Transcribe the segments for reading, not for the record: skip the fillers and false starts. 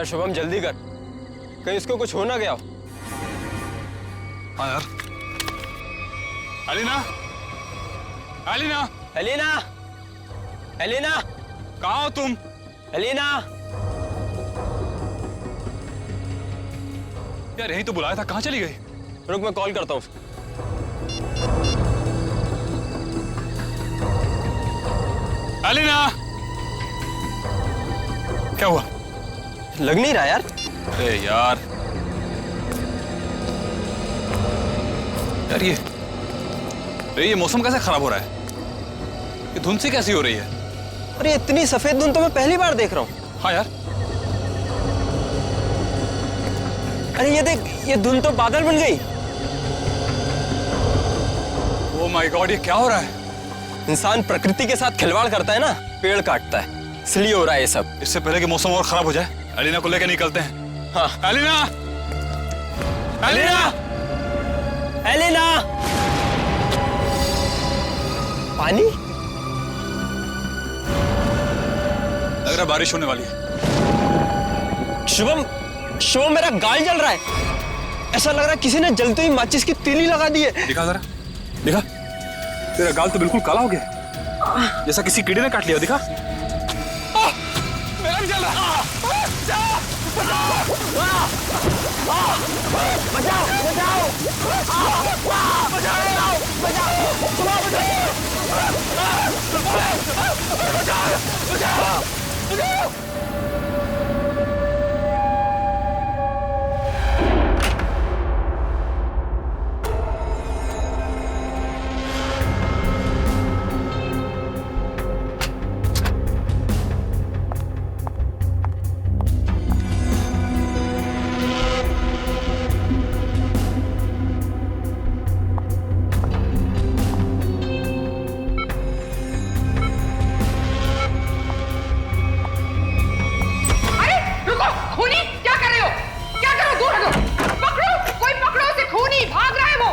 यार शुभम जल्दी कर, कहीं इसको कुछ हो ना गया हो। हाँ यार। एलिना, एलिना, एलिना, एलिना, कहाँ हो तुम? एलिना। यार यही तो बुलाया था, कहाँ चली गई? रुक मैं कॉल करता हूँ। एलिना, क्या हुआ? लग नहीं रहा यार। अरे यार, यार ये मौसम कैसे खराब हो रहा है? ये धुंध सी कैसी हो रही है? अरे इतनी सफेद धुंध तो मैं पहली बार देख रहा हूँ। हाँ यार। अरे ये देख, ये धुंध तो बादल बन गई। ओह माय गॉड, ये क्या हो रहा है? इंसान प्रकृति के साथ खिलवाड़ करता है ना, पेड़ काटता है, इसलिए हो रहा है ये सब। इससे पहले कि मौसम और खराब हो जाए, एलिना को लेकर निकलते हैं। हाँ। Elina, Elina, Elina. पानी? लग रहा है बारिश होने वाली है। शुभम, शुभम मेरा गाल जल रहा है। ऐसा लग रहा है किसी ने जलती हुई माचिस की तीली लगा दी है। दिखा जरा, दिखा। तेरा गाल तो बिल्कुल काला हो गया, जैसा किसी कीड़े ने काट लिया। दिखा। मेरा भी जल रहा है। बचाओ, बचाओ, बचाओ,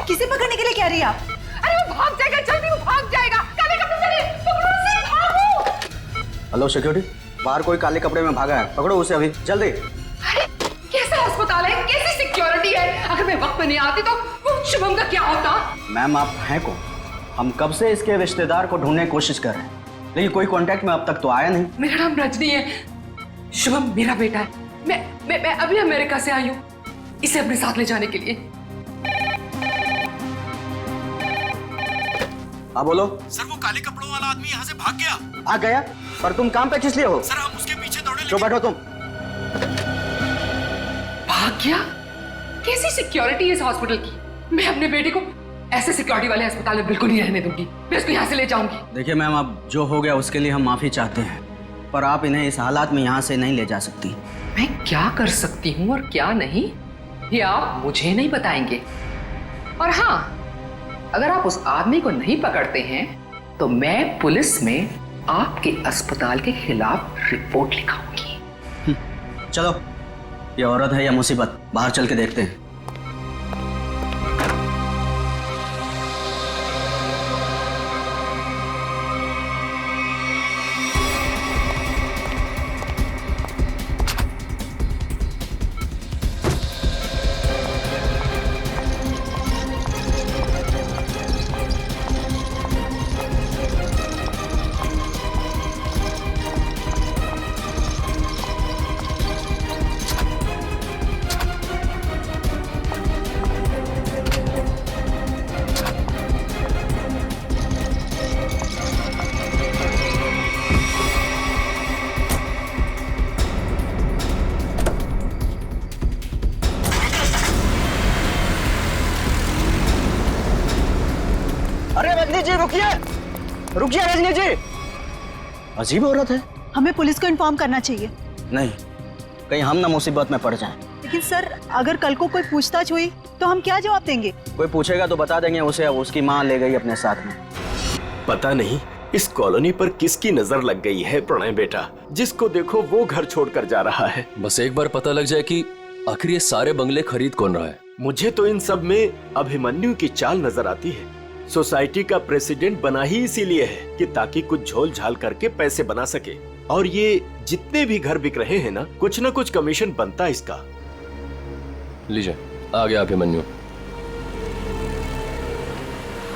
किसे पकड़ने के लिए कह रही है आप? अरे वो भाग जाएगा, जल्दी वो भाग जाएगा। काले कपड़े चले, पकड़ो उसे, भागो। हेलो सिक्योरिटी, बाहर कोई काले कपड़े में भागा है, पकड़ो उसे अभी जल्दी। अरे कैसा अस्पताल है, कैसी सिक्योरिटी है? अगर मैं वक्त पे नहीं आती तो वो शुभम का क्या होता? मैम आप हैं कौन? हम कब से इसके रिश्तेदार को ढूंढने की कोशिश कर रहे हैं, लेकिन कोई कांटेक्ट में अब तक तो आया नहीं। मेरा नाम रजनी है, शुभम मेरा बेटा है। मैं अभी अमेरिका से आई हूँ इसे अपने साथ ले जाने के लिए। हाँ बोलो। सर वो काले कपड़ों वाला आदमी यहाँ से भाग गया। आ गया? पर तुम काम पे किस लिए हो? सर हम उसके पीछे दौड़े। जो बैठो तुम। भाग गया? कैसी सिक्योरिटी है इस हॉस्पिटल की? मैं अपने बेटे को ऐसे सिक्योरिटी वाले अस्पताल में बिल्कुल नहीं रहने दूंगी। मैं इसको यहाँ से ले जाऊंगी। देखिए मैम, अब जो हो गया उसके लिए हम माफी चाहते हैं, पर आप इन्हें इस हालात में यहाँ से नहीं ले जा सकती। मैं क्या कर सकती हूँ और क्या नहीं, ये आप मुझे नहीं बताएंगे। और हाँ, अगर आप उस आदमी को नहीं पकड़ते हैं तो मैं पुलिस में आपके अस्पताल के खिलाफ रिपोर्ट लिखाऊंगी। चलो, ये औरत है या मुसीबत, बाहर चल के देखते हैं। अरे रजनी जी रुकिए, रुकिए रजनी जी। अजीब औरत है। हमें पुलिस को इन्फॉर्म करना चाहिए। नहीं, कहीं हम ना मुसीबत में पड़ जाएं। लेकिन सर, अगर कल को कोई पूछताछ हुई तो हम क्या जवाब देंगे? कोई पूछेगा तो बता देंगे उसे अब उसकी माँ ले गई अपने साथ में। पता नहीं इस कॉलोनी पर किसकी नजर लग गई है प्रणय बेटा, जिसको देखो वो घर छोड़कर जा रहा है। बस एक बार पता लग जाए कि आखिर ये सारे बंगले खरीद कौन रहा है। मुझे तो इन सब में अभिमन्यु की चाल नजर आती है। सोसाइटी का प्रेसिडेंट बना ही इसीलिए है कि ताकि कुछ झोल झाल करके पैसे बना सके। और ये जितने भी घर बिक रहे हैं ना कुछ कमीशन बनता है इसका। लीजिए, आगे आके मन्नू।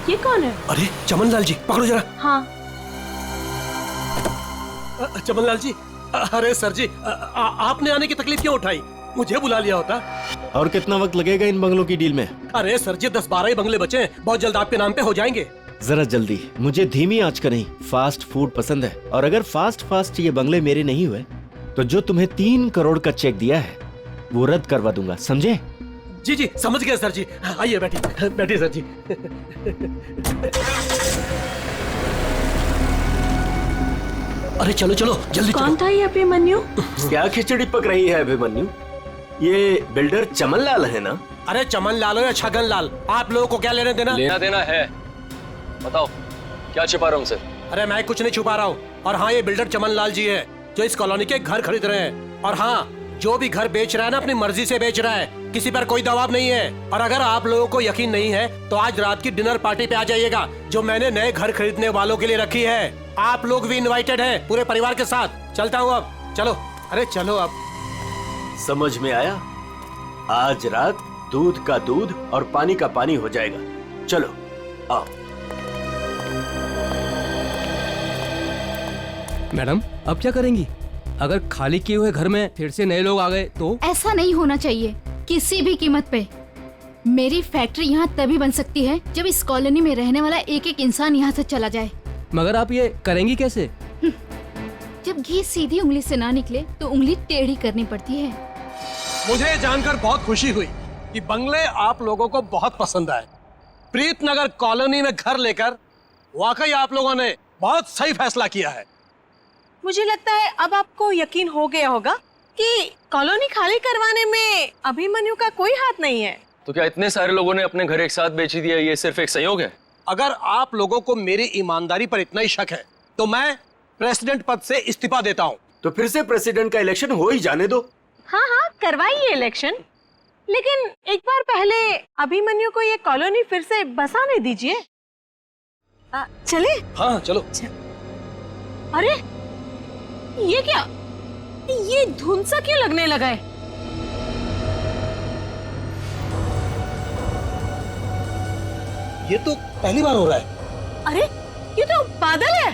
ये कौन है? अरे चमनलाल जी, पकड़ो जरा। हाँ। चमनलाल जी, अरे सर जी, आपने आने की तकलीफ क्यों उठाई? मुझे बुला लिया होता। और कितना वक्त लगेगा इन बंगलों की डील में? अरे सर जी, 10-12 ही बंगले बचे हैं, बहुत जल्द आपके नाम पे हो जाएंगे। जरा जल्दी, मुझे धीमी आंच का नहीं फास्ट फूड पसंद है। और अगर फास्ट ये बंगले मेरे नहीं हुए तो जो तुम्हें 3 करोड़ का चेक दिया है वो रद्द करवा दूंगा, समझे? जी जी, समझ गए सर जी। आइए बैठिए बैठिए सर जी। अरे चलो चलो जल्दी कौन चलो। था ये अभिमन्यु? क्या खिचड़ी पक रही है अभिमन्यु? ये बिल्डर चमनलाल है ना? अरे चमन लाल हो या छगन लाल, आप लोगों को क्या लेने देना? लेना देना है, बताओ क्या छिपा रहा हूँ सर? अरे मैं कुछ नहीं छुपा रहा हूँ। और हाँ, ये बिल्डर चमन लाल जी है जो इस कॉलोनी के घर खरीद रहे हैं। और हाँ, जो भी घर बेच रहा है ना अपनी मर्जी से बेच रहा है, किसी पर कोई दबाव नहीं है। और अगर आप लोगों को यकीन नहीं है तो आज रात की डिनर पार्टी पे आ जाइएगा जो मैंने नए घर खरीदने वालों के लिए रखी है। आप लोग भी इनवाइटेड हैं पूरे परिवार के साथ। चलता हूँ अब, चलो। अरे चलो अब। समझ में आया? आज रात दूध का दूध और पानी का पानी हो जाएगा। चलो आओ। मैडम, अब क्या करेंगी? अगर खाली किए हुए घर में फिर से नए लोग आ गए तो? ऐसा नहीं होना चाहिए किसी भी कीमत पे। मेरी फैक्ट्री यहाँ तभी बन सकती है जब इस कॉलोनी में रहने वाला एक एक इंसान यहाँ से चला जाए। मगर आप ये करेंगी कैसे? जब घी सीधी उंगली से ना निकले तो उंगली टेढ़ी करनी पड़ती है। मुझे जानकर बहुत खुशी हुई कि बंगले आप लोगों को बहुत पसंद आए। प्रीतनगर कॉलोनी में घर लेकर वाकई आप लोगों ने बहुत सही फैसला किया है। मुझे लगता है अब आपको यकीन हो गया होगा कि कॉलोनी खाली करवाने में अभिमन्यु का कोई हाथ नहीं है। तो क्या इतने सारे लोगों ने अपने घर एक साथ बेच दिया, ये सिर्फ एक संयोग है? अगर आप लोगों को मेरी ईमानदारी पर इतना ही शक है तो मैं प्रेसिडेंट पद से इस्तीफा देता हूँ। तो फिर से प्रेसिडेंट का इलेक्शन हो ही जाने दो। हाँ हाँ, करवाइए इलेक्शन, लेकिन एक बार पहले अभिमन्यु को ये कॉलोनी फिर से बसाने दीजिए। चले? हाँ चलो। अरे ये क्या, ये धुंध सा क्यों लगने लगा है? ये तो पहली बार हो रहा है। अरे ये तो बादल है।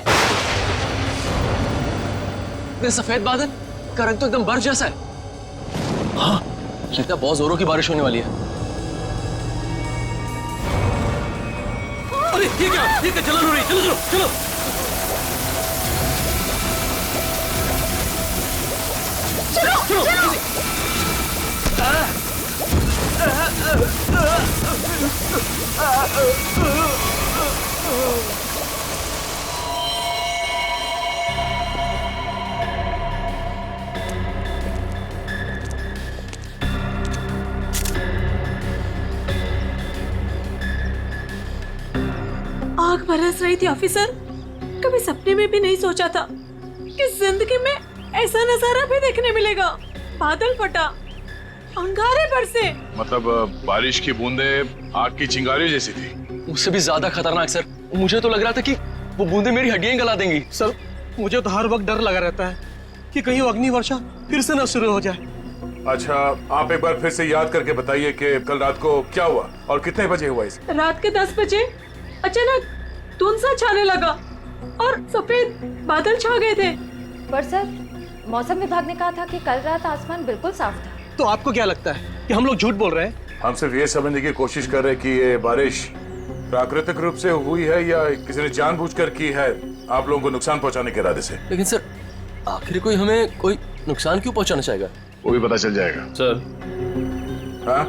ये सफेद बादल का रंग तो एकदम बर्फ जैसा है। हाँ, लगता है बहुत जोरों की बारिश होने वाली है। अरे ये क्या जलन हो रही है। चलो चलो चलो। चलो चलो। आग बरस रही थी ऑफिसर। कभी सपने में भी नहीं सोचा था कि जिंदगी में ऐसा नजारा भी देखने मिलेगा। बादल फटा, अंगारे बरसे। मतलब बारिश की बूंदें आग की चिंगारी जैसी थी। उससे भी ज्यादा खतरनाक सर, मुझे तो लग रहा था कि वो बूंदें मेरी हड्डियां गला देंगी। सर मुझे तो हर वक्त डर लगा रहता है कि कहीं अग्नि वर्षा फिर से न शुरू हो जाए। अच्छा, आप एक बार फिर से याद करके बताइए कि कल रात को क्या हुआ और कितने बजे हुआ इसे? रात के 10 बजे अचानक धुंध सा छाने लगा और सफेद बादल छा गए थे। पर सर, मौसम विभाग ने कहा था कि कल रात आसमान बिल्कुल साफ था। तो आपको क्या लगता है कि हम लोग झूठ बोल रहे हैं? हम सिर्फ ये समझने की कोशिश कर रहे हैं कि ये बारिश प्राकृतिक रूप से हुई है या किसी ने जानबूझकर की है आप लोगों को नुकसान पहुंचाने के इरादे से। लेकिन सर, आखिर कोई हमें कोई नुकसान क्यों पहुंचाना चाहेगा? वो भी पता चल जाएगा सर। हाँ,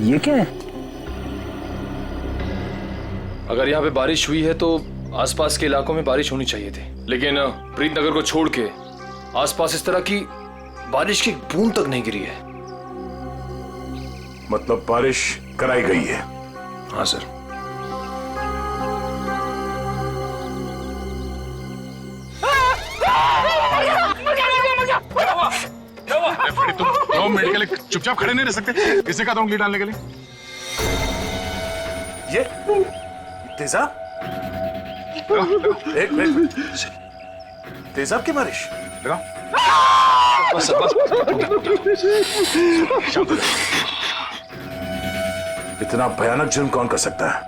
ये क्या है? अगर यहाँ पे बारिश हुई है तो आसपास के इलाकों में बारिश होनी चाहिए थी, लेकिन प्रीतनगर को छोड़ के आसपास इस तरह की बारिश की बूंद तक नहीं गिरी है। मतलब बारिश कराई गई है? हाँ सर। तुम 2 मिनट के लिए चुपचाप खड़े नहीं रह सकते? किसने कहा था उंगली डालने के लिए? ये तेजा, एक मिनट। तेजाब की बारिश? लगाओ। बस बस इतना भयानक जुर्म कौन कर सकता है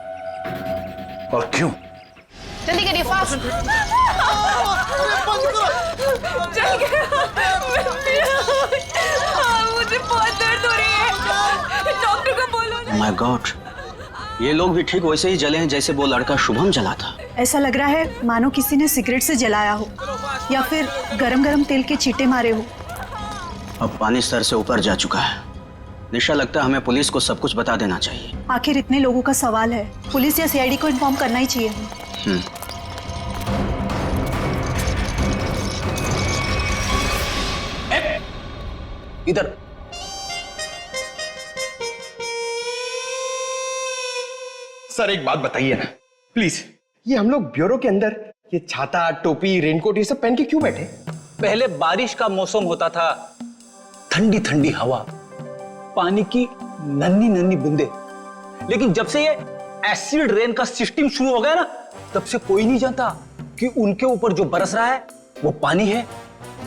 और क्यों? जल्दी करिए, फास्ट। चल गया। मुझे बहुत दर्द हो रही है, डॉक्टर को बोलो ना। माय गॉड, ये लोग भी ठीक वैसे ही जले हैं जैसे वो लड़का शुभम जला था। ऐसा लग रहा है मानो किसी ने सिगरेट से जलाया हो या फिर गरम गरम तेल के छींटे मारे हो। अब पानी सर से ऊपर जा चुका है। निशा, लगता है हमें पुलिस को सब कुछ बता देना चाहिए। आखिर इतने लोगों का सवाल है, पुलिस या सीआईडी को इन्फॉर्म करना ही चाहिए। इधर सर एक बात बताइए ना प्लीज, ये हम लोग ब्यूरो के अंदर ये छाता, टोपी, रेनकोट ये सब पहन के क्यों बैठे? पहले बारिश का मौसम होता था, ठंडी ठंडी हवा, पानी की नन्ही नन्ही बूंदे, लेकिन जब से ये एसिड रेन का सिस्टम शुरू हो गया ना, तब से कोई नहीं जानता कि उनके ऊपर जो बरस रहा है वो पानी है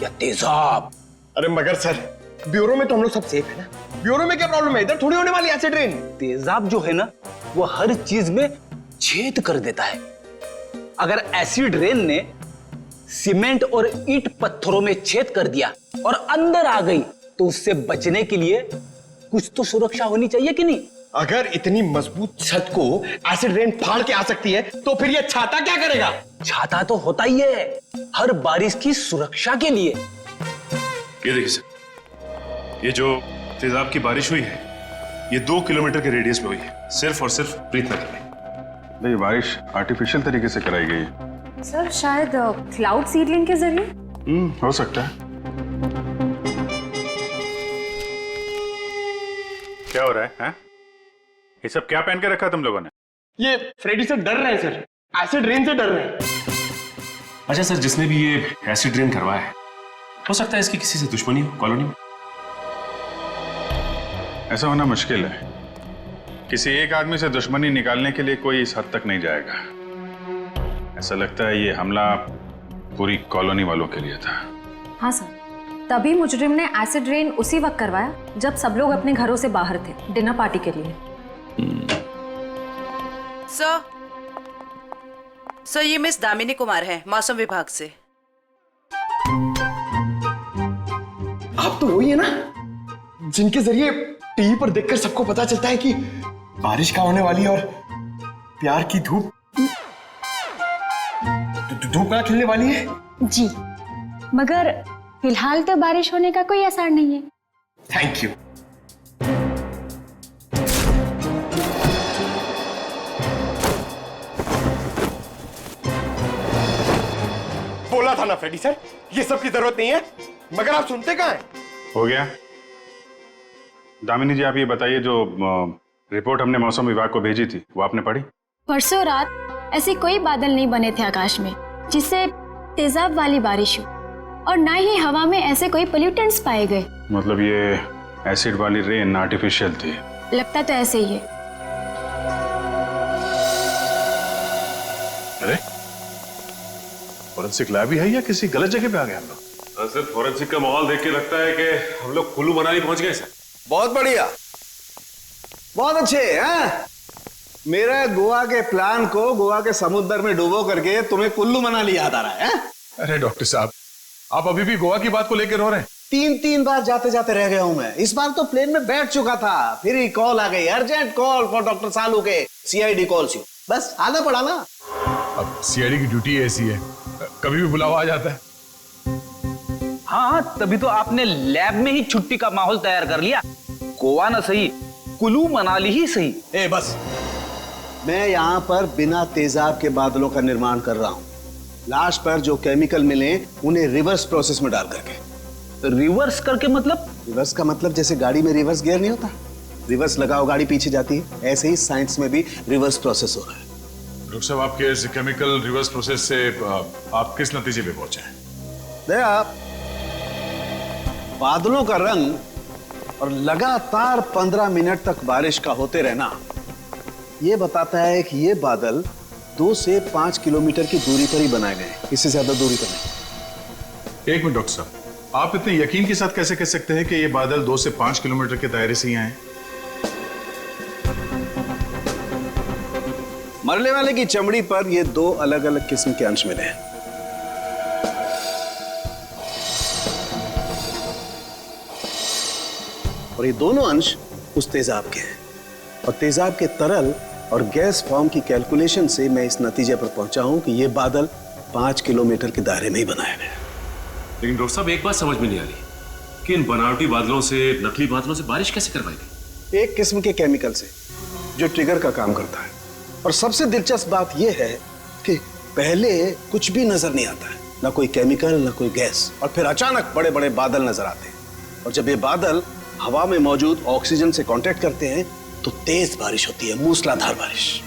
या तेजाब। अरे मगर सर, ब्यूरो में तो हम लोग सब सेफ है ना, ब्यूरो में क्या प्रॉब्लम है? इधर थोड़ी होने वाली एसिड रेन। तेजाब जो है ना, वो हर चीज में छेद कर देता है। अगर एसिड रेन ने सीमेंट और ईंट पत्थरों में छेद कर दिया और अंदर आ गई, तो उससे बचने के लिए कुछ तो सुरक्षा होनी चाहिए कि नहीं? अगर इतनी मजबूत छत को एसिड रेन फाड़ के आ सकती है, तो फिर ये छाता क्या करेगा? छाता तो होता ही है हर बारिश की सुरक्षा के लिए। ये देखिए सर, ये जो तेजाब की बारिश हुई है, ये 2 किलोमीटर के रेडियस में हुई है, सिर्फ और सिर्फ प्रीतनगर में। ये बारिश आर्टिफिशियल तरीके से कराई गई है सर, शायद क्लाउड सीडलिंग के जरिए। हो सकता है। क्या हो रहा है, हैं? ये सब क्या पहन के रखा तुम लोगों ने? ये फ्रेडी से डर रहे हैं सर, एसिड रेन से डर रहे हैं। अच्छा सर, जिसने भी ये एसिड रेन करवाया है, हो सकता है इसकी किसी से दुश्मनी हो कॉलोनी में। ऐसा होना मुश्किल है। किसी एक आदमी से दुश्मनी निकालने के लिए कोई इस हद तक नहीं जाएगा। ऐसा लगता है ये हमला पूरी कॉलोनी वालों के लिए था। हाँ सर, तभी मुजरिम ने एसिड रेन उसी वक्त करवाया जब सब लोग अपने घरों से बाहर थे डिनर पार्टी के लिए। सर ये मिस दामिनी कुमार है, मौसम विभाग से। आप तो वही है ना जिनके जरिए टीवी पर देखकर सबको पता चलता है कि बारिश का होने वाली है और प्यार की धूप कहाँ खिलने वाली है। जी, मगर फिलहाल तो बारिश होने का कोई असर नहीं है। Thank you. बोला था ना फ्रेडी सर, ये सब की जरूरत नहीं है, मगर आप सुनते कहाँ हैं? हो गया। दामिनी जी, आप ये बताइए, जो रिपोर्ट हमने मौसम विभाग को भेजी थी वो आपने पढ़ी? परसों रात ऐसे कोई बादल नहीं बने थे आकाश में जिससे तेजाब वाली बारिश हो, और ना ही हवा में ऐसे कोई पोल्यूटेंट्स पाए गए। मतलब ये एसिड वाली रेन आर्टिफिशियल थी? लगता तो ऐसे ही है। अरे फॉरेंसिक लैब ही है या किसी गलत जगह पे आ गए हम लोग? सर, फॉरेंसिक का माहौल देख के लगता है कि हम लोग कुल्लू मनाली पहुंच गए सर। बहुत बढ़िया, बहुत अच्छे हैं। मेरे गोवा के प्लान को गोवा के समुद्र में डुबो करके तुम्हें कुल्लू मनाली याद आ रहा है? अरे डॉक्टर साहब, आप अभी भी गोवा की बात को लेकर रो रहे हैं? 3 बार जाते जाते रह गया हूं मैं। इस बार तो प्लेन में बैठ चुका था, फिर ही कॉल आ गई, अर्जेंट कॉल फॉर डॉक्टर सालू के सीआईडी कॉल्स यू। बस आना पड़ा ना। अब सीआईडी की ड्यूटी ऐसी है, कभी भी बुलावा आ जाता है। हाँ, तभी तो आपने लैब में ही छुट्टी का माहौल तैयार कर लिया। गोवा ना सही, कुल्लू मनाली ही सही। ए बस, मैं यहाँ पर बिना तेजाब के बादलों का निर्माण कर रहा हूँ। लाश पर जो केमिकल मिले उन्हें रिवर्स प्रोसेस में डाल करके। रिवर्स करके मतलब? रिवर्स का मतलब जैसे गाड़ी में रिवर्स गियर नहीं होता, रिवर्स लगाओ गाड़ी पीछे जाती है, ऐसे ही साइंस में भी रिवर्स प्रोसेस हो रहा है। डॉक्टर साहब, आपके इस केमिकल रिवर्स प्रोसेस से आप किस नतीजे पे पहुंचे हैं? देखिए आप, बादलों का रंग और लगातार 15 मिनट तक बारिश का होते रहना ये बताता है कि ये बादल 2 से 5 किलोमीटर की दूरी पर ही बनाए गए, इससे ज्यादा दूरी पर नहीं। एक मिनट डॉक्टर साहब, आप इतने यकीन के साथ कैसे कह सकते हैं कि ये बादल 2 से 5 किलोमीटर के दायरे से ही आए? मरने वाले की चमड़ी पर ये 2 अलग अलग किस्म के अंश मिले हैं। और ये दोनों अंश उस तेजाब के हैं। और तेजाब के तरल और गैस फॉर्म की कैलकुलेशन से मैं इस नतीजे पर पहुंचा हूं कि ये बादल 5 किलोमीटर के दायरे में ही बनाया गया। लेकिन डॉक्टर साहब एक बात समझ में नहीं आ रही कि इन बनावटी बादलों से, नकली बादलों से बारिश कैसे करवाई गई? एक किस्म के केमिकल से जो ट्रिगर का काम करता है। और सबसे दिलचस्प बात यह है कि पहले कुछ भी नजर नहीं आता है, ना कोई केमिकल ना कोई गैस, और फिर अचानक बड़े बड़े बादल नजर आते हैं। और जब ये बादल हवा में मौजूद ऑक्सीजन से कांटेक्ट करते हैं तो तेज बारिश होती है, मूसलाधार बारिश।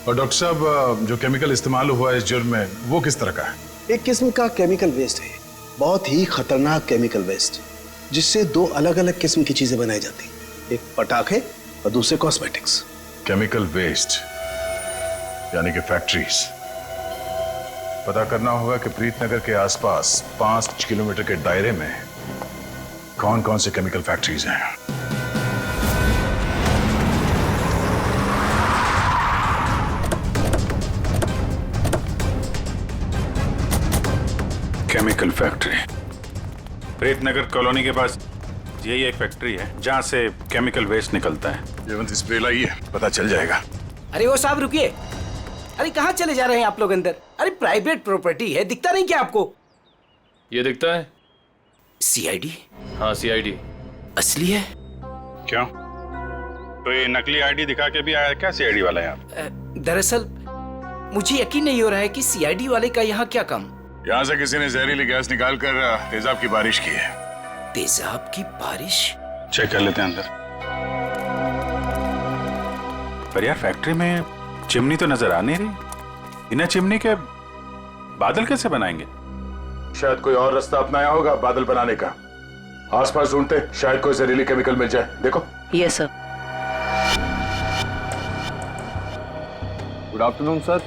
और डॉक्टर साहब, जो केमिकल इस्तेमाल हुआ है इस जुर्म में, वो किस तरह का है? एक किस्म का केमिकल वेस्ट है, बहुत ही खतरनाक केमिकल वेस्ट, जिससे 2 अलग अलग किस्म की चीजें बनाई जाती, एक पटाखे और दूसरे कॉस्मेटिक्स। केमिकल वेस्ट यानी कि फैक्ट्रीज। पता करना होगा कि प्रीतनगर के आसपास 5 किलोमीटर के दायरे में कौन कौन से केमिकल फैक्ट्रीज हैं। केमिकल फैक्ट्री प्रीतनगर कॉलोनी के पास यही एक फैक्ट्री है जहां से केमिकल वेस्ट निकलता है। जयवंत स्प्रे लाइए, पता चल जाएगा। अरे वो साहब रुकिए, अरे कहाँ चले जा रहे हैं आप लोग अंदर? अरे प्राइवेट प्रॉपर्टी है, दिखता नहीं क्या आपको? ये दिखता है सीआईडी। हाँ सीआईडी असली है। क्यों? तो ये नकली आईडी दिखा के भी आया क्या सीआईडी वाला यहाँ? दरअसल मुझे यकीन नहीं हो रहा है कि सीआईडी वाले का यहाँ क्या काम। यहाँ से किसी ने जहरीली गैस निकालकर तेजाब की बारिश की है। तेजाब की बारिश? चेक कर लेते हैं अंदर। पर यार फैक्ट्री में चिमनी तो नजर आ नहीं रही। बिना चिमनी के बादल कैसे बनाएंगे? शायद कोई और रास्ता अपनाया होगा बादल बनाने का। आसपास ढूंढते, शायद कोई जहरीली केमिकल मिल जाए। देखो। Yes sir. Good afternoon sir,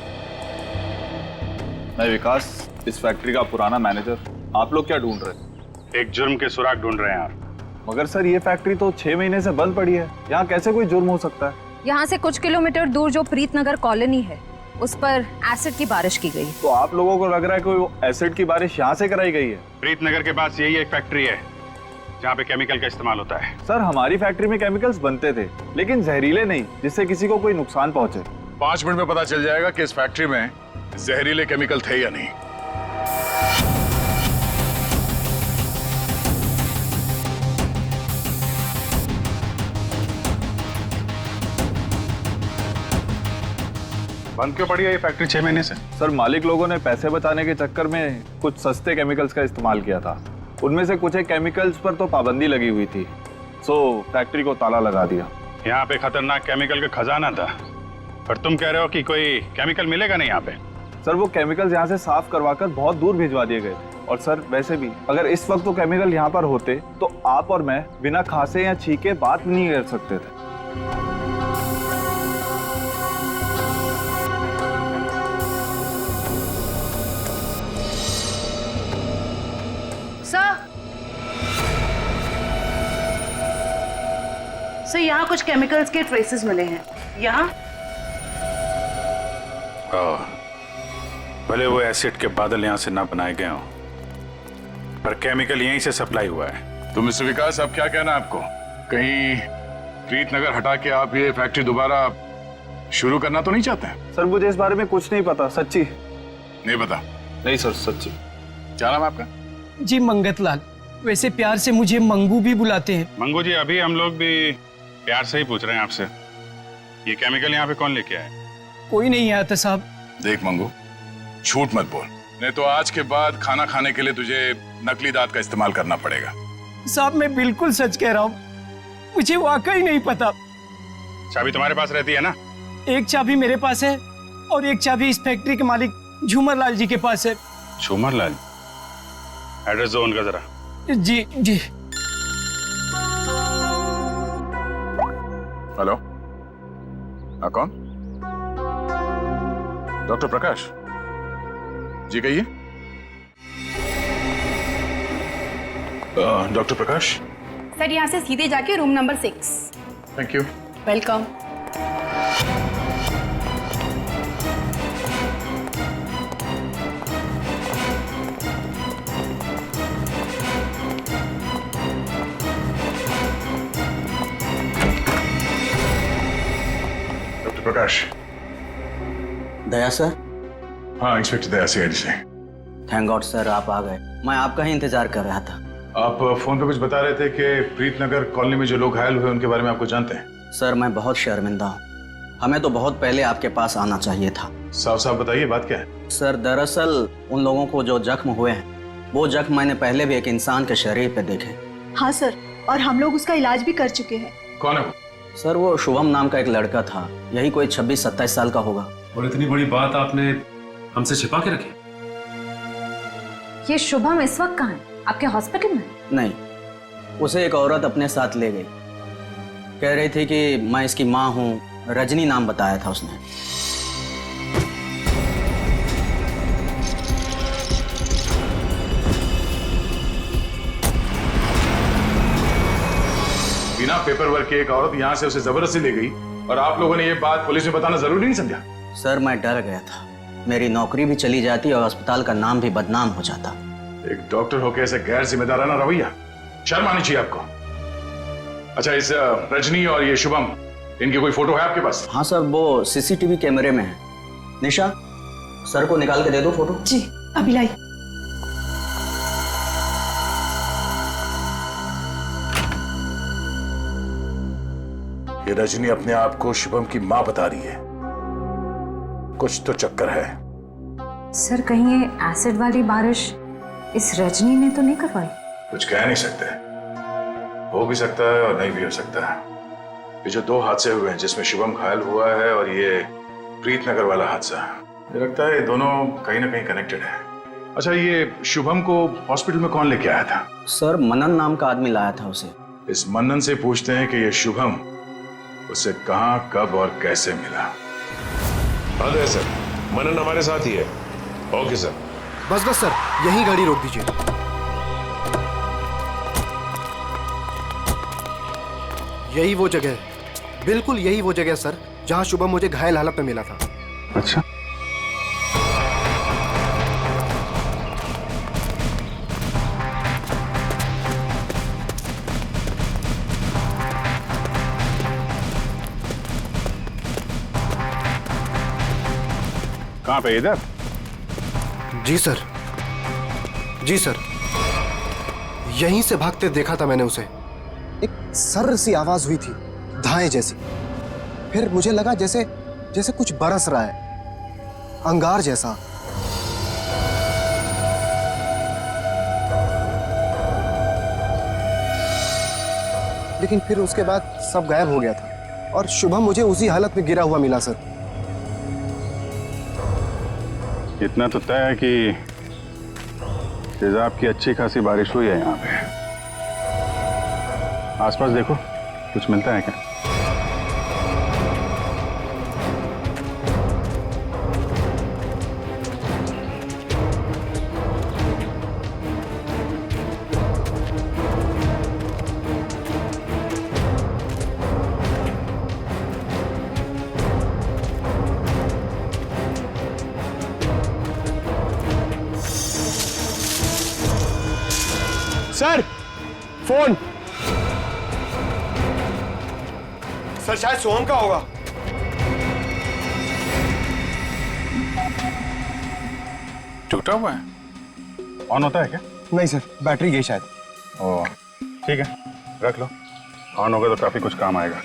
मैं विकास, इस फैक्ट्री का पुराना मैनेजर। आप लोग क्या ढूंढ रहे हैं? एक जुर्म के सुराग ढूंढ रहे हैं आप। मगर सर ये फैक्ट्री तो 6 महीने से बंद पड़ी है, यहाँ कैसे कोई जुर्म हो सकता है? यहाँ से कुछ किलोमीटर दूर जो प्रीतनगर कॉलोनी है, उस पर एसिड की बारिश की गई। तो आप लोगों को लग रहा है कोई एसिड की बारिश यहाँ से कराई गई है? प्रीतनगर के पास यही एक फैक्ट्री है जहाँ पे केमिकल का इस्तेमाल होता है। सर हमारी फैक्ट्री में केमिकल्स बनते थे, लेकिन जहरीले नहीं, जिससे किसी को कोई नुकसान पहुंचे। 5 मिनट में पता चल जाएगा कि इस फैक्ट्री में जहरीले केमिकल थे या नहीं। बंद क्यों पड़ी है ये फैक्ट्री 6 महीने से? सर मालिक लोगों ने पैसे बचाने के चक्कर में कुछ सस्ते केमिकल्स का इस्तेमाल किया था। उनमें से कुछ एक केमिकल्स पर तो पाबंदी लगी हुई थी, सो फैक्ट्री को ताला लगा दिया। यहाँ पे खतरनाक केमिकल का खजाना था, पर तुम कह रहे हो कि कोई केमिकल मिलेगा नहीं यहाँ पे? सर वो केमिकल्स यहाँ से साफ करवाकर बहुत दूर भिजवा दिए गए थे। और सर वैसे भी अगर इस वक्त वो केमिकल यहाँ पर होते तो आप और मैं बिना खांसे या छींके बात नहीं कर सकते थे। सर यहाँ कुछ केमिकल्स के ट्रेसेस मिले हैं। यहाँ भले वो एसिड के बादल यहाँ से ना बनाए गए हों, पर केमिकल यहीं से सप्लाई हुआ है। तो मिस्टर विकास, अब क्या कहना आपको? कहीं प्रीतनगर हटा के आप ये फैक्ट्री दोबारा शुरू करना तो नहीं चाहते हैं? सर मुझे इस बारे में कुछ नहीं पता, सच्ची नहीं पता। नहीं सर सच्ची। क्या नाम है आपका? जी मंगत लाल, वैसे प्यार से मुझे मंगू भी बुलाते हैं। मंगू जी, अभी हम लोग भी प्यार से ही पूछ रहे हैं आपसे, ये केमिकल यहाँ पे कौन लेके आया? कोई नहीं आया था साहब। देख मंगू, झूठ मत बोल, नहीं तो आज के बाद खाना खाने के लिए तुझे नकली दांत का इस्तेमाल करना पड़ेगा। साहब मैं बिल्कुल सच कह रहा हूँ, मुझे वाकई नहीं पता। चाबी तुम्हारे पास रहती है ना? एक चाबी मेरे पास है और एक चाबी इस फैक्ट्री के मालिक झूमर लाल जी के पास है। झूमर लाल? एड्रेस दो उनका जरा। जी जी। हेलो, हाँ कौन? डॉक्टर प्रकाश जी, कहिए। डॉक्टर प्रकाश। सर यहाँ से सीधे जाके room number 6। Thank you. Welcome. Doctor Prakash. Daya sir. हाँ, इंस्पेक्टर दया सीआईडी से। थैंक गॉड सर, आप आ गए। मैं आपका ही इंतजार कर रहा था। आप फोन पे कुछ बता रहे थे कि प्रीतनगर कॉलोनी में जो लोग घायल हुए उनके बारे में आपको जानते हैं? सर मैं बहुत शर्मिंदा हूँ। हमें तो बहुत पहले आपके पास आना चाहिए था। साफ साफ बताइए, बात क्या है? सर दरअसल उन लोगों को जो जख्म हुए हैं, वो जख्म मैंने पहले भी एक इंसान के शरीर पे देखे। हाँ सर, और हम लोग उसका इलाज भी कर चुके हैं। कौन है वो? सर वो शुभम नाम का एक लड़का था, यही कोई 26-27 साल का होगा। और इतनी बड़ी बात आपने हमसे छिपा के रखी? ये शुभम इस वक्त कहाँ है? आपके हॉस्पिटल में? नहीं, उसे एक औरत अपने साथ ले गई। कह रही थी कि मैं इसकी माँ हूँ, रजनी नाम बताया था उसने। बिना पेपर वर्क के एक औरत यहाँ से उसे जबरदस्ती ले गई और आप लोगों ने ये बात पुलिस में बताना जरूरी नहीं समझा? सर मैं डर गया था, मेरी नौकरी भी चली जाती और अस्पताल का नाम भी बदनाम हो जाता। एक डॉक्टर होकर ऐसे गैर जिम्मेदाराना रवैया, शर्म आनी चाहिए आपको। अच्छा, इस रजनी और ये शुभम, इनकी कोई फोटो है आपके पास? हाँ सर, वो सीसीटीवी कैमरे में है। निशा, सर को निकाल के दे दो फोटो। जी अभी लाई। ये रजनी अपने आप को शुभम की मां बता रही है। कुछ तो चक्कर है। सर कहीं ये एसिड वाली बारिश इस रजनी ने तो नहीं करवाई? कुछ कह नहीं सकते, हो भी सकता है और नहीं भी हो सकता है। ये जो दो हादसे हुए हैं, जिसमें शुभम घायल हुआ है और ये प्रीतनगर वाला हादसा, मुझे लगता है ये दोनों कहीं ना कहीं कनेक्टेड है। अच्छा, ये शुभम को हॉस्पिटल में कौन लेके आया था? सर मनन नाम का आदमी लाया था उसे। इस मनन से पूछते हैं कि ये शुभम उसे कहां, कब और कैसे मिला। हाँ सर, मनन हमारे साथ ही है। Okay sir. बस बस सर, यही गाड़ी रोक दीजिए। यही वो जगह है, बिल्कुल यही वो जगह सर, जहां शुभम मुझे घायल हालत में मिला था। अच्छा, कहां पे? इधर? जी सर, जी सर, यहीं से भागते देखा था मैंने उसे। एक सर्र सी आवाज हुई थी, धाए जैसी। फिर मुझे लगा जैसे जैसे कुछ बरस रहा है, अंगार जैसा। लेकिन फिर उसके बाद सब गायब हो गया था और शुभम मुझे उसी हालत में गिरा हुआ मिला सर। इतना तो तय है कि तेजाब की अच्छी खासी बारिश हुई है यहाँ पे। आसपास देखो, कुछ मिलता है क्या? Sir phone. सर शायद सोहम का होगा। टूटा हुआ है? ऑन होता है क्या? नहीं सर, बैटरी गई शायद। ओह ठीक है, रख लो। ऑन होगा तो काफी कुछ काम आएगा।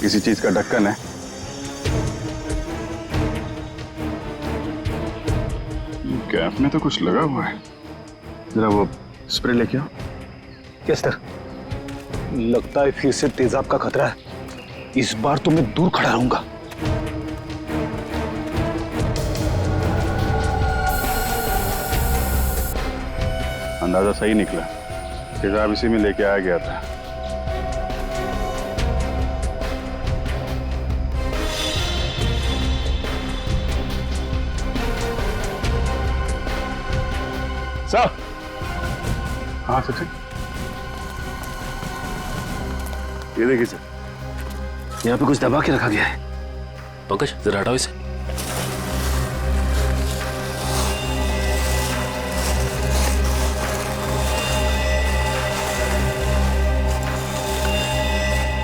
किसी चीज का ढक्कन है। गैप में तो कुछ लगा हुआ है। जरा वो स्प्रे लेके आओ। Yes sir. लगता है फिर से तेजाब का खतरा है। इस बार तो मैं दूर खड़ा रहूंगा। अंदाजा सही निकला, तेजाब इसी में लेके आया गया था। सर। हाँ सचिन, ये देखिए सर, यहाँ पे कुछ दबा के रखा गया है। पंकज जरा हटाओ इसे।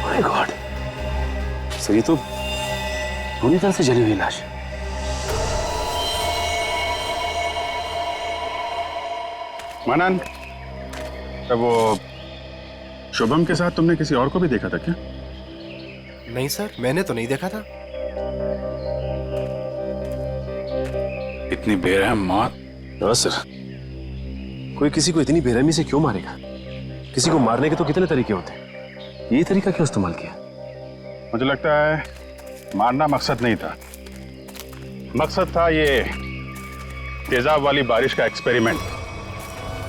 माय गॉड सर, ये तो पूरी तरह से जली हुई लाश है। मनन, तब वो शुभम के साथ तुमने किसी और को भी देखा था क्या? नहीं सर, मैंने तो नहीं देखा था। इतनी बेरहम मौत? हाँ सर, कोई किसी को इतनी बेरहमी से क्यों मारेगा? किसी को मारने के तो कितने तरीके होते हैं, ये तरीका क्यों इस्तेमाल किया? मुझे लगता है मारना मकसद नहीं था, मकसद था ये तेजाब वाली बारिश का एक्सपेरिमेंट,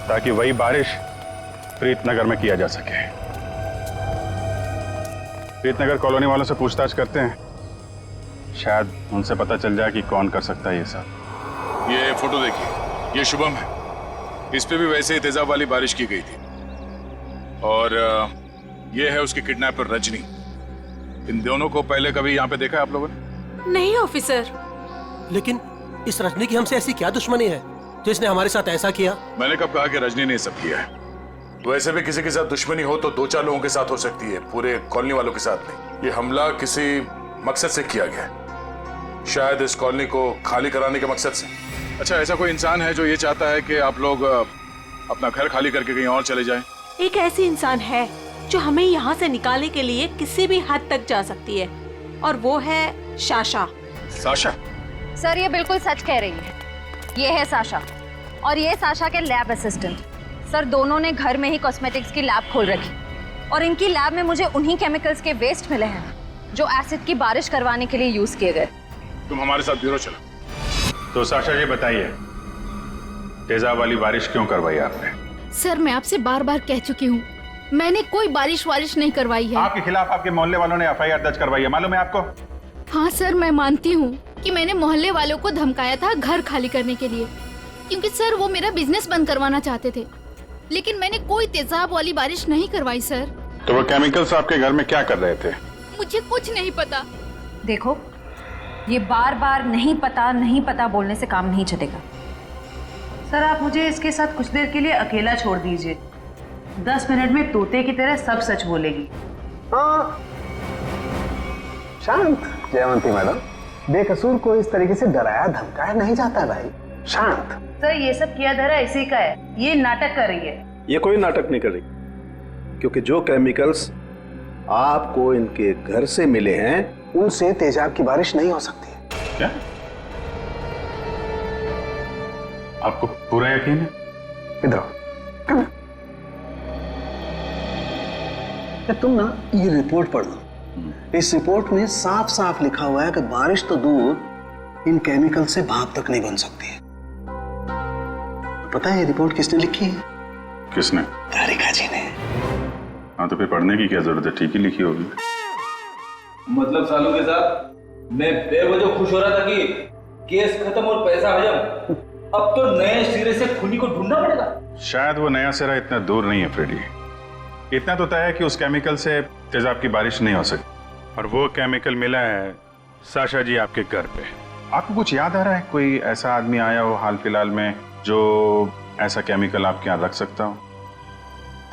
ताकि वही बारिश प्रीतनगर में किया जा सके। प्रीतनगर कॉलोनी वालों से पूछताछ करते हैं, शायद उनसे पता चल जाए कि कौन कर सकता है ये सब। ये फोटो देखिए, ये शुभम है, इस पे भी वैसे ही तेजाब वाली बारिश की गई थी। और ये है उसकी किडनैपर रजनी। इन दोनों को पहले कभी यहाँ पे देखा है आप लोगों ने? नहीं ऑफिसर। लेकिन इस रजनी की हमसे ऐसी क्या दुश्मनी है जो इसने हमारे साथ ऐसा किया? मैंने कब कहा कि रजनी ने सब किया है? वैसे भी किसी के साथ दुश्मनी हो तो 2-4 लोगों के साथ हो सकती है, पूरे कॉलोनी वालों के साथ नहीं। ये हमला किसी मकसद से किया गया है, शायद इस कॉलोनी को खाली कराने के मकसद से। अच्छा, ऐसा कोई इंसान है जो ये चाहता है कि आप लोग अपना घर खाली करके कहीं और चले जाएं? एक ऐसी इंसान है जो हमें यहाँ से निकालने के लिए किसी भी हद तक जा सकती है, और वो है साशा। साशा? सर ये बिल्कुल सच कह रही है, ये है साशा और ये साशा के लैब असिस्टेंट। सर दोनों ने घर में ही कॉस्मेटिक्स की लैब खोल रखी और इनकी लैब में मुझे उन्हीं केमिकल्स के वेस्ट मिले हैं जो एसिड की बारिश करवाने के लिए यूज किए गए। तुम हमारे साथ ब्यूरो चलो। तो साशा जी बताइए, तेजाब वाली बारिश क्यों करवाई आपने? सर मैं आपसे बार बार कह चुकी हूँ, मैंने कोई बारिश वारिश नहीं करवाई है। आपके खिलाफ आपके मोहल्ले वालों ने एफआईआर दर्ज करवाई है, मालूम है आपको? हाँ सर, मैं मानती हूँ कि मैंने मोहल्ले वालों को धमकाया था घर खाली करने के लिए, क्योंकि सर वो मेरा बिजनेस बंद करवाना चाहते थे, लेकिन मैंने कोई तेजाब वाली बारिश नहीं करवाई सर। तो वो केमिकल्स आपके घर में क्या कर रहे थे? मुझे कुछ नहीं पता। देखो, ये बार बार नहीं पता बोलने से काम नहीं चलेगा। सर आप मुझे इसके साथ कुछ देर के लिए अकेला छोड़ दीजिए, 10 मिनट में तोते की तरह सब सच बोलेगी। हाँ शांत जयवंती मैडम, बेकसूर को इस तरीके से डराया धमकाया नहीं जाता भाई, शांत। सर ये सब किया धरा इसी का है, ये नाटक कर रही है। ये कोई नाटक नहीं कर रही, क्योंकि जो केमिकल्स आपको इनके घर से मिले हैं उनसे तेजाब की बारिश नहीं हो सकती। क्या आपको पूरा यकीन है? इधर तुम ना ये रिपोर्ट पढ़ लो, इस रिपोर्ट में साफ साफ लिखा हुआ है कि बारिश तो दूर, इन केमिकल से भाप तक नहीं बन सकती है। पता है ये रिपोर्ट किसने लिखी है? किसने? तारिका जी ने। हाँ तो फिर पढ़ने की क्या जरूरत है, ठीक ही लिखी होगी। मतलब सालों के साथ मैं बेवजह खुश हो रहा था कि केस खत्म और पैसा हजम, अब तो नए सिरे से खूनी को ढूंढना पड़ेगा। शायद वो नया सिरा इतना दूर नहीं है फ्रेडी, इतना तो तय है कि उस केमिकल से तेजाब की बारिश नहीं हो सकती, और वो केमिकल मिला है साशा जी आपके घर पे। आपको कुछ याद आ रहा है, कोई ऐसा आदमी आया हो हाल फिलहाल में जो ऐसा केमिकल आपके यहाँ रख सकता हो?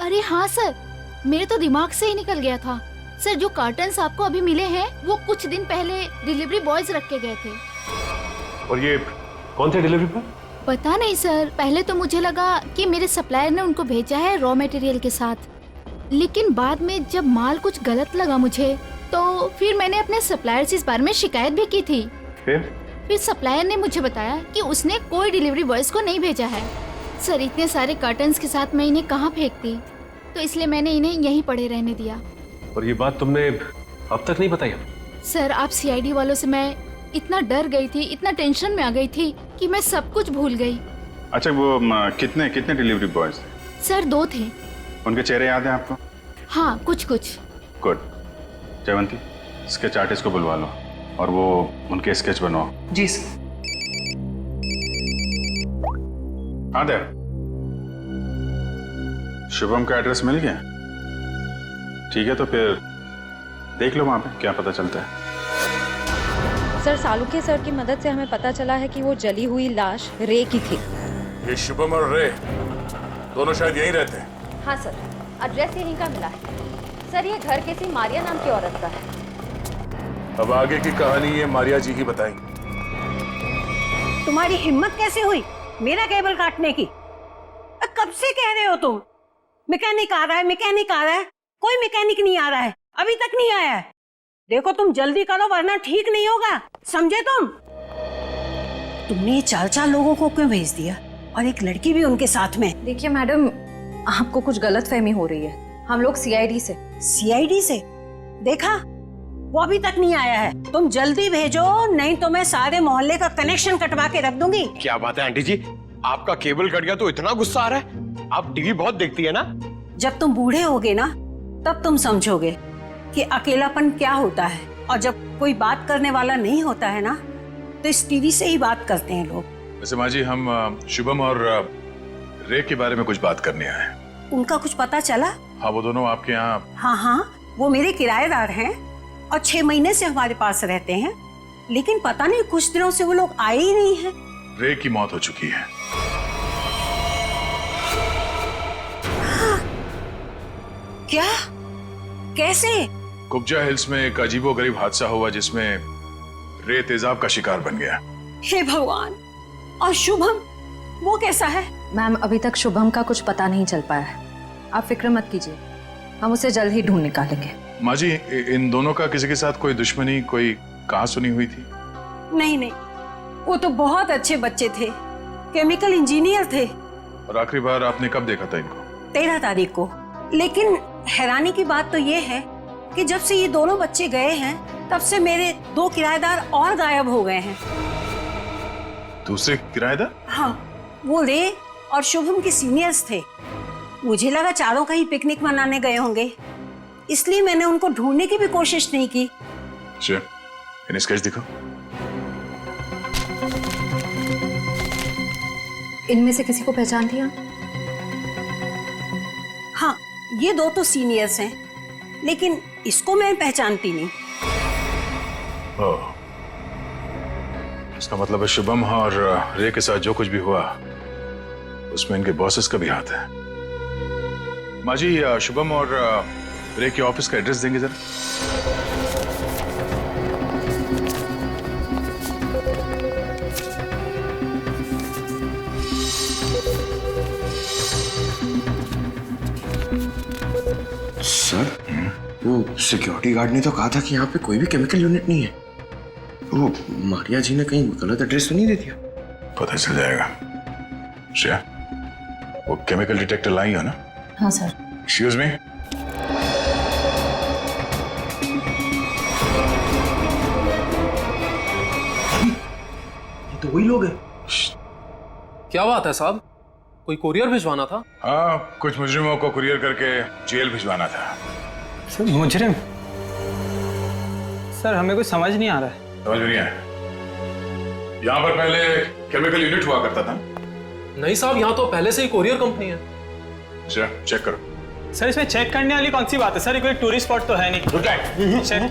अरे हाँ सर, मेरे तो दिमाग से ही निकल गया था सर। जो कार्टन्स आपको अभी मिले हैं वो कुछ दिन पहले डिलीवरी बॉयज रख के गए थे। और ये कौन थे डिलीवरी बॉय? पता नहीं सर, पहले तो मुझे लगा कि मेरे सप्लायर ने उनको भेजा है रॉ मटेरियल के साथ, लेकिन बाद में जब माल कुछ गलत लगा मुझे, तो फिर मैंने अपने सप्लायर से इस बारे में शिकायत भी की थी। फिर सप्लायर ने मुझे बताया कि उसने कोई डिलीवरी बॉयज को नहीं भेजा है। सर इतने सारे कर्टन्स के साथ मैं इन्हें कहाँ फेंकती, तो इसलिए मैंने इन्हें यहीं पड़े रहने दिया। और ये बात तुमने अब तक नहीं बताई? सर आप सीआईडी वालों से मैं इतना डर गई थी, इतना टेंशन में आ गई थी कि मैं सब कुछ भूल गई। अच्छा वो कितने डिलीवरी बॉयज थे? सर 2 थे। उनके चेहरे याद है आपको? हाँ कुछ कुछ। गुड। जयवंती स्केच आर्टिस्ट को बुलवा लो और वो उनके स्केच बनवाओ। जी सर। हाँ देव, शुभम का एड्रेस मिल गया? ठीक है, तो फिर देख लो वहां पे क्या पता चलता है। सर, सालुके सर की मदद से हमें पता चला है कि वो जली हुई लाश रे की थी। ये शुभम और रे दोनों शायद यहीं रहते हैं। हाँ सर, एड्रेस यहीं का मिला है। सर, ये घर किसी मारिया नाम की औरत का है। अब आगे की कहानी ये मारिया जी ही बताएंगी। तुम्हारी हिम्मत कैसे हुई मेरा केबल काटने की? कब से कह रहे हो तुम? मैकेनिक आ रहा है, मैकेनिक आ रहा है। कोई मैकेनिक नहीं आ रहा है, अभी तक नहीं आया है। देखो तुम जल्दी करो वरना ठीक नहीं होगा, समझे तुम? तुमने 4 लोगों को क्यों भेज दिया और एक लड़की भी उनके साथ में? देखिए मैडम, आपको कुछ गलतफहमी हो रही है। हम लोग सीआईडी से। सीआईडी से? देखा, वो अभी तक नहीं आया है। तुम जल्दी भेजो, नहीं तो मैं सारे मोहल्ले का कनेक्शन कटवा के रख दूंगी। क्या बात है आंटी जी, आपका केबल कट गया तो इतना गुस्सा आ रहा है? आप टीवी बहुत देखती है ना? जब तुम बूढ़े होगे ना तब तुम समझोगे कि अकेलापन क्या होता है। और जब कोई बात करने वाला नहीं होता है ना तो इस टीवी से ही बात करते हैं लोग। वैसे माँ जी, हम शुभम और रे के बारे में कुछ बात करने आए हैं। उनका कुछ पता चला? हाँ, वो दोनों आपके यहाँ। हाँ, वो मेरे किराएदार हैं और 6 महीने से हमारे पास रहते हैं, लेकिन पता नहीं कुछ दिनों से वो लोग आए ही नहीं हैं। रे की मौत हो चुकी है। क्या? कैसे? कुब्जा हिल्स में एक अजीबोगरीब हादसा हुआ जिसमें रे तेजाब का शिकार बन गया। हे भगवान! और शुभम, वो कैसा है? मैम, अभी तक शुभम का कुछ पता नहीं चल पाया है। आप फिक्र मत कीजिए, हम उसे जल्द ही ढूंढ निकालेंगे। माँ जी, इन दोनों का किसी के साथ कोई दुश्मनी, कोई कहासुनी हुई थी? नहीं, वो तो बहुत अच्छे बच्चे थे, केमिकल इंजीनियर थे। और आखिरी बार आपने कब देखा था इनको? 13 तारीख को। लेकिन हैरानी की बात तो ये है कि जब से ये दोनों बच्चे गए हैं तब से मेरे 2 किराएदार और गायब हो गए हैं। दूसरे किराएदार? हाँ, वो रे और शुभम के सीनियर्स थे। मुझे लगा चारों कहीं पिकनिक मनाने गए होंगे, इसलिए मैंने उनको ढूंढने की भी कोशिश नहीं की। अच्छा, इन्हें स्केच दिखाओ। इनमें से किसी को पहचान दिया? हाँ, ये 2 तो सीनियर्स हैं, लेकिन इसको मैं पहचानती नहीं। ओह, इसका मतलब है शुभम और रे के साथ जो कुछ भी हुआ उसमें इनके बॉसेस का भी हाथ है। माँ जी, शुभम और रे के ऑफिस का एड्रेस देंगे जरा? सर, वो सिक्योरिटी गार्ड ने तो कहा था कि यहाँ पे कोई भी केमिकल यूनिट नहीं है। वो मारिया जी ने कहीं गलत एड्रेस तो नहीं दे दिया? पता चल जाएगा। श्रेया, वो केमिकल डिटेक्टर लाई हो ना? हाँ सर। Excuse me. ये तो वही लोग हैं। क्या बात है साहब, कोई कुरियर भिजवाना था? हाँ, कुछ मुजरिमों को कुरियर करके जेल भिजवाना था। सर, मुजरिम? सर, हमें कुछ समझ नहीं आ रहा है। समझ नहीं आया? यहाँ पर पहले केमिकल यूनिट हुआ करता था? नहीं साहब, यहाँ तो पहले से ही कुरियर कंपनी है। अच्छा, चेक करो। सर, इसमें चेक करने वाली कौन सी बात है? सर, ये कोई टूरिस्ट स्पॉट तो है नहीं। चेक?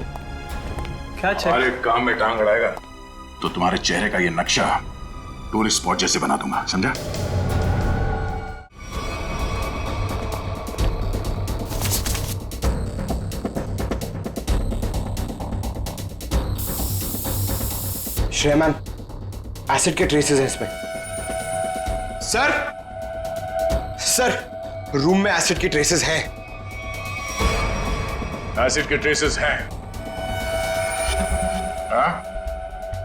क्या चेक? हमारे काम में टांग अड़ाएगा तो तुम्हारे चेहरे का ये नक्शा टूरिस्ट स्पॉट जैसे बना दूंगा, समझा? श्रेयमान, एसिड के ट्रेसेस हैं इसमें। सर, रूम में एसिड के ट्रेसेस हैं। एसिड के ट्रेसेस हैं? हाँ?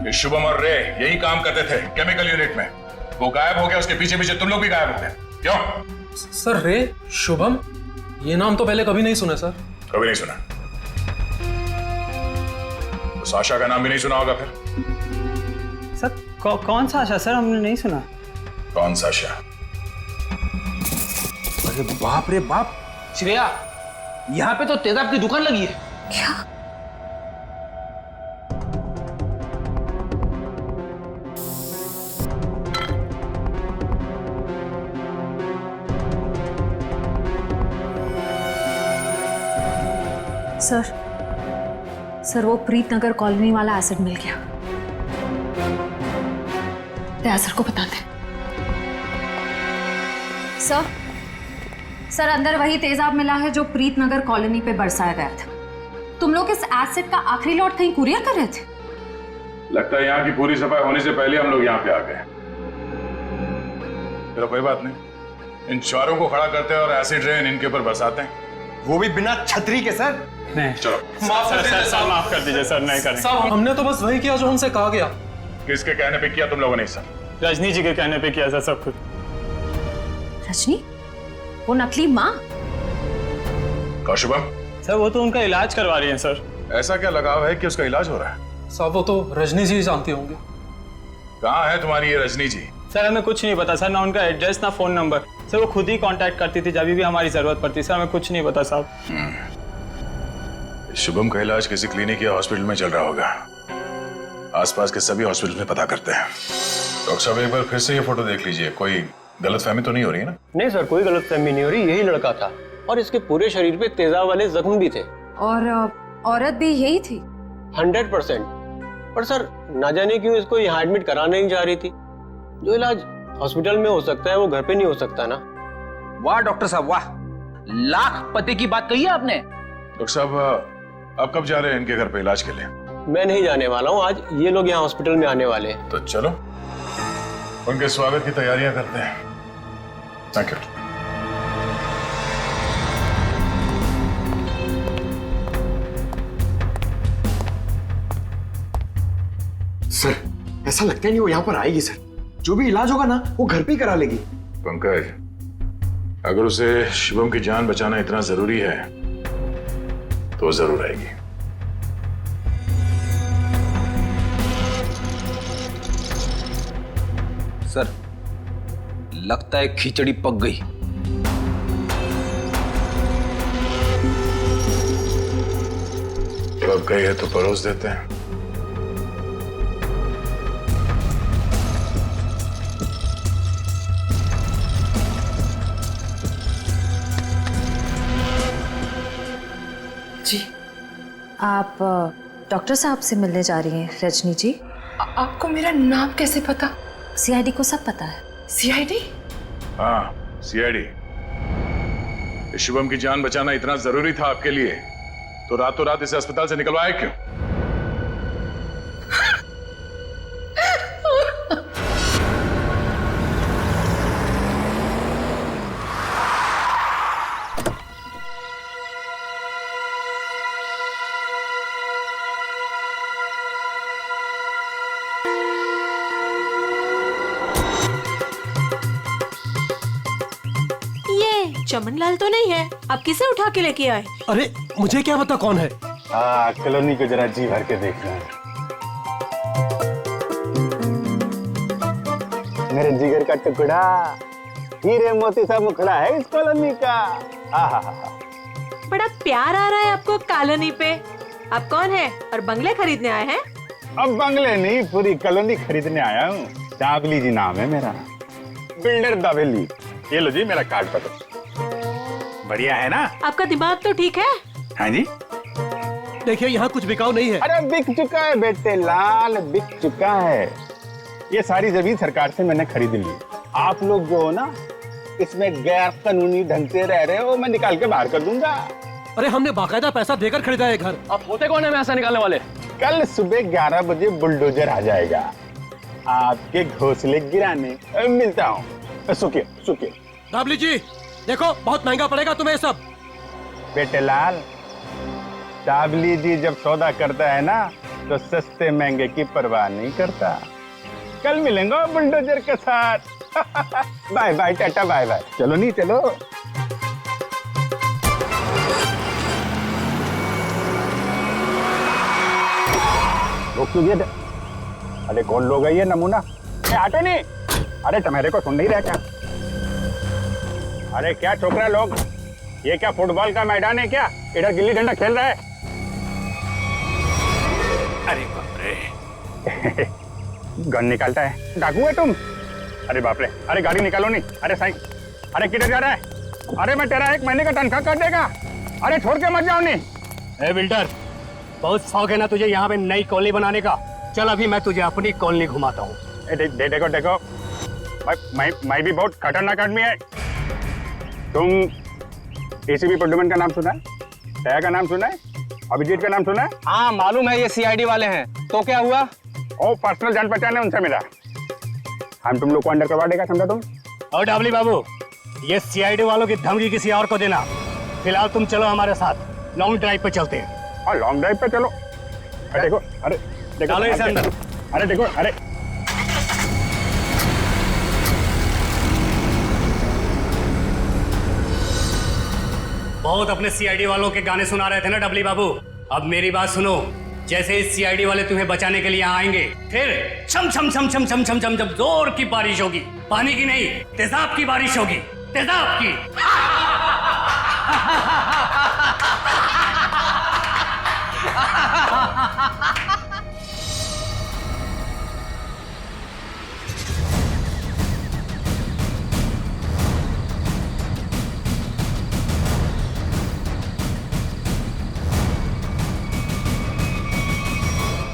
ये शुभम और रे यही काम करते थे केमिकल यूनिट में। वो गायब हो गया, उसके पीछे पीछे तुम लोग भी गायब हो गए। क्यों? सर, रे, शुभम, ये नाम तो पहले कभी नहीं सुना सर। कभी नहीं सुना? तो साशा का नाम भी नहीं सुना होगा फिर? सर, कौन सा आशा? सर, हमने नहीं सुना। कौन सा आशा? अरे बाप रे बाप, श्रेया, यहाँ पे तो तेजाब की दुकान लगी है। क्या? सर वो प्रीत नगर कॉलोनी वाला एसिड मिल गया। दया सर को बता दे। सर अंदर वही तेजाब मिला है जो प्रीत नगर कॉलोनी पे बरसाया गया था। तुम लोग इस एसिड का आखिरी लॉट कहीं कुरियर कर रहे थे? लगता है यहाँ की पूरी सफाई होने से पहले हम लोग यहाँ पे आ गए। चलो कोई बात नहीं, इन चारों को खड़ा करते हैं और एसिड रेन इनके ऊपर बरसाते हैं, वो भी बिना छतरी के सर। नहीं चलो माफ कर दीजिए सर, नहीं करेंगे। साहब हमने तो बस वही किया जो हमसे कहा गया। किसके कहने पे किया तुम लोगों ने सर? रजनी जी के कहने पे किया सर सब कुछ। रजनी? वो नकली माँ? कौशिबम? सर वो तो उनका इलाज करवा रही हैं सर। ऐसा क्या लगाव है कि उसका इलाज हो रहा है? साहब वो तो रजनी जी जानते होंगे। कहाँ है तुम्हारी ये रजनी जी? सर हमें कुछ नहीं पता सर, ना उनका एड्रेस ना फोन नंबर। सर वो खुद ही कांटेक्ट करती थी जब भी हमारी जरूरत पड़ती। सर हमें कुछ नहीं पता साहब। शुभम का इलाज किसी क्लिनिक या हॉस्पिटल में चल रहा होगा। आसपास के सभी हॉस्पिटल में पता करते हैं। डॉक्टर साहब एक बार फिर से ये फोटो देख लीजिए, कोई गलतफहमी तो नहीं हो रही है ना? नहीं सर, कोई गलतफहमी नहीं हो रही, यही लड़का था और इसके पूरे शरीर पे तेजाब वाले जख्म भी थे। और औरत भी यही थी? 100%। पर सर ना जाने क्यों इसको यहाँ एडमिट कराना नहीं चाह रही थी। जो इलाज हॉस्पिटल में हो सकता है वो घर पे नहीं हो सकता ना। वाह डॉक्टर साहब वाह, लाख पते की बात कही है आपने। डॉक्टर साहब अब कब जा रहे हैं इनके घर पे इलाज के लिए? मैं नहीं जाने वाला हूँ, आज ये लोग यहाँ हॉस्पिटल में आने वाले हैं। तो चलो उनके स्वागत की तैयारियां करते हैं। Thank you. सर ऐसा लगता है नहीं वो यहाँ पर आएगी सर। जो भी इलाज होगा ना वो घर पे ही करा लेगी। पंकज, अगर उसे शिवम की जान बचाना इतना जरूरी है तो जरूर आएगी। सर लगता है खिचड़ी पक गई। पक गई है तो परोस देते हैं। जी आप डॉक्टर साहब से मिलने जा रही हैं रजनी जी? आपको मेरा नाम कैसे पता? सीआईडी को सब पता है। सीआईडी? हाँ सीआईडी। शिवम की जान बचाना इतना जरूरी था आपके लिए तो रातों रात इसे अस्पताल से निकलवाया क्यों? चमनलाल तो नहीं है, आप किसे उठा के लेके आए? अरे मुझे क्या पता कौन है। कॉलोनी को जरा जी भर के देखना है। मेरे जिगर का टुकड़ा, हीरे मोती सा मुखड़ा है इस कॉलोनी का। बड़ा प्यार आ रहा है आपको कॉलोनी पे। आप कौन है और बंगले खरीदने आए हैं? अब बंगले नहीं, पूरी कॉलोनी खरीदने आया हूँ। दाबली जी नाम है मेरा, बिल्डर दाबली। ये लो जी मेरा कार्ड पकड़ो। बढ़िया है ना? आपका दिमाग तो ठीक है? हाँ जी। देखिए यहाँ कुछ बिकाऊ नहीं है। अरे बिक चुका है बेटे लाल, बिक चुका है। ये सारी जमीन सरकार से मैंने खरीद ली। आप लोग जो हो ना इसमें गैर कानूनी ढंग से रह रहे हो, मैं निकाल के बाहर कर दूंगा। अरे हमने बाकायदा पैसा देकर खरीदा है घर। आप होते कौन है पैसा निकालने वाले? कल सुबह 11 बजे बुलडोजर आ जाएगा आपके घोंसले गिराने। मिलता हूँ। सुखिए सुखिए। दाबली जी देखो बहुत महंगा पड़ेगा तुम्हें सब। बेटे लाल, दाबली जी जब सौदा करता है ना तो सस्ते महंगे की परवाह नहीं करता। कल मिलेंगे बुलडोजर के साथ। Bye bye tata bye bye. चलो नहीं चलो। लोग क्यों गए? अरे कौन लोग है ये नमूना? आटे नहीं। अरे तुम्हारे को सुन नहीं रहा क्या? अरे क्या छोकरा लोग, ये क्या फुटबॉल का मैदान है क्या? इधर गिल्ली डंडा खेल रहा है। अरे बाप रे। गन निकालता है, डाकू है तुम? अरे बाप रे। अरे गाड़ी निकालो नहीं। अरे साईं, अरे किधर जा रहा है? अरे मैं तेरा 1 महीने का तनख्वाह कर देगा। अरे छोड़ के मत जाओ नहीं। ए बिल्डर, बहुत शौक है ना तुझे यहाँ पे नई कॉलोनी बनाने का? चल अभी मैं तुझे अपनी कॉलोनी घुमाता हूँ। देखो देखो, मैं भी बहुत खतरनाक आदमी है। तुम एसीपी प्रद्युमन का नाम सुना है? दया का नाम सुना है? अभिजीत का नाम सुना है? हाँ मालूम है, ये सीआईडी वाले हैं। तो क्या हुआ? ओ पर्सनल जान पहचान है, उनसे मिला। हम तुम लोग को अंडर करवा देगा, समझा तुम? और डाबली बाबू, ये सीआईडी वालों की धमकी किसी और को देना। फिलहाल तुम चलो हमारे साथ, लॉन्ग ड्राइव पे चलते हैं। हाँ लॉन्ग ड्राइव पे चलो। अरे देखो, अरे देखो, डालो इसे अंदर। अरे देखो, अरे बहुत अपने सीआईडी वालों के गाने सुना रहे थे ना डबली बाबू, अब मेरी बात सुनो। जैसे ही सीआईडी वाले तुम्हें बचाने के लिए यहाँ आएंगे, फिर छम छम छम छम छम छम छम छम जोर की बारिश होगी। पानी की नहीं, तेजाब की बारिश होगी, तेजाब की।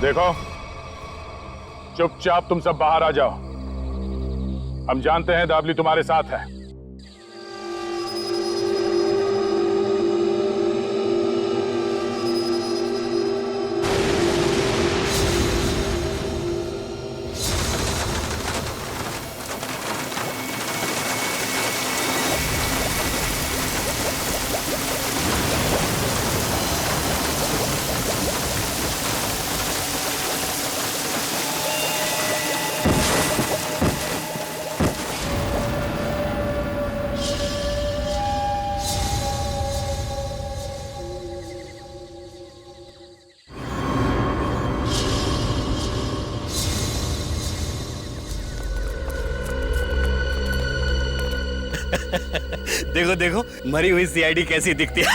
देखो, चुपचाप तुम सब बाहर आ जाओ। हम जानते हैं दाबली तुम्हारे साथ है। देखो देखो, मरी हुई सीआईडी कैसी दिखती है।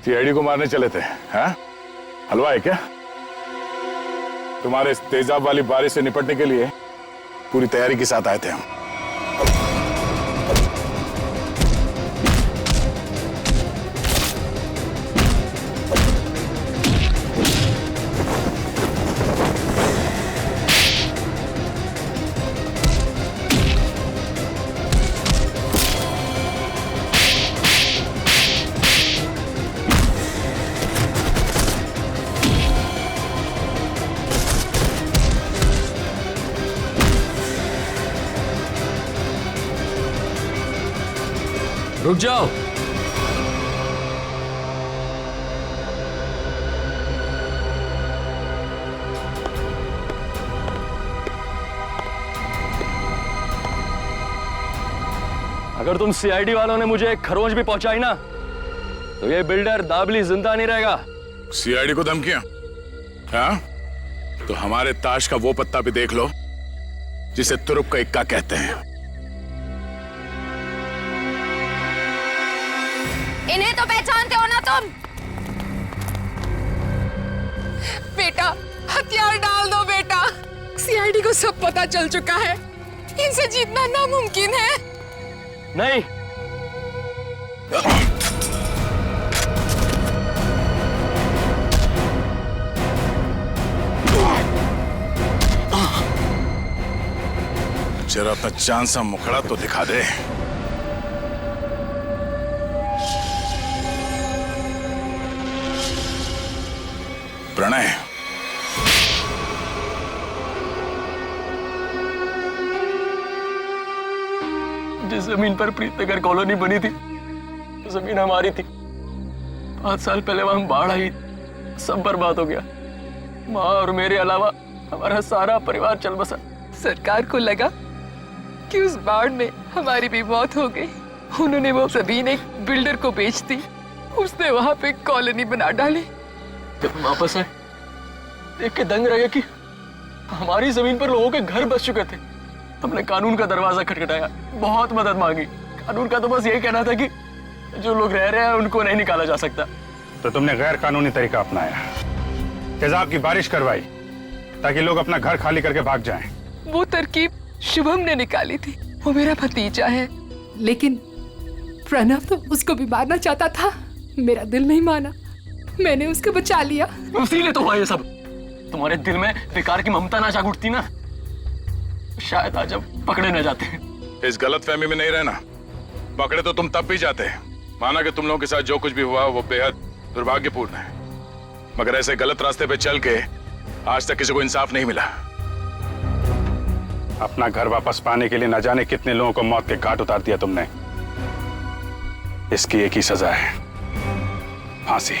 सीआईडी को मारने चले थे, हैं? हलवा है क्या? तुम्हारे इस तेजाब वाली बारिश से निपटने के लिए पूरी तैयारी के साथ आए थे हम। रुक जाओ। अगर तुम सीआईडी वालों ने मुझे एक खरोंच भी पहुंचाई ना, तो ये बिल्डर दाबली जिंदा नहीं रहेगा। सीआईडी को धमकियां? हाँ? तो हमारे ताश का वो पत्ता भी देख लो जिसे तुरुप का इक्का कहते हैं। इन्हें तो पहचानते हो ना तुम? बेटा, हथियार डाल दो बेटा। सीआईडी को सब पता चल चुका है, इनसे जीतना नामुमकिन है। नहीं, जरा अपना चांद सा मुखड़ा तो दिखा दे। प्रणय, जिस जमीन पर प्रीतनगर कॉलोनी बनी थी, जमीन हमारी थी। 5 साल पहले वहां बाढ़ आई, सब बर्बाद हो गया। माँ और मेरे अलावा हमारा सारा परिवार चल बसा। सरकार को लगा कि उस बाढ़ में हमारी भी मौत हो गई। उन्होंने वो जमीन एक बिल्डर को बेच दी, उसने वहां पे कॉलोनी बना डाली। जब वापस आए, देख के दंग रह गया कि हमारी जमीन पर लोगों के घर बस चुके थे। हमने कानून का दरवाजा खटखटाया, बहुत मदद मांगी, कानून का तो बस यही कहना था कि जो लोग रह रहे हैं उनको नहीं निकाला जा सकता। तो तुमने गैर कानूनी तरीका अपनाया, तेजाब की बारिश करवाई ताकि लोग अपना घर खाली करके भाग जाएं। वो तरकीब शुभम ने निकाली थी, वो मेरा भतीजा है। लेकिन प्रणव तो उसको भी मारना चाहता था, मेरा दिल नहीं माना, मैंने उसको बचा लिया। इसीलिए तो हुआ ये सब। तुम्हारे दिल में बेकार की ममता ना जाग उठती ना, शायद आज अब पकड़े न जाते। इस गलतफहमी में नहीं रहना, पकड़े तो तुम तब भी जाते। माना कि तुम लोगों के साथ जो कुछ भी हुआ वो बेहद दुर्भाग्यपूर्ण है, मगर ऐसे गलत रास्ते पे चल के आज तक किसी को इंसाफ नहीं मिला। अपना घर वापस पाने के लिए न जाने कितने लोगों को मौत के घाट उतार दिया तुमने। इसकी एक ही सजा है, फांसी।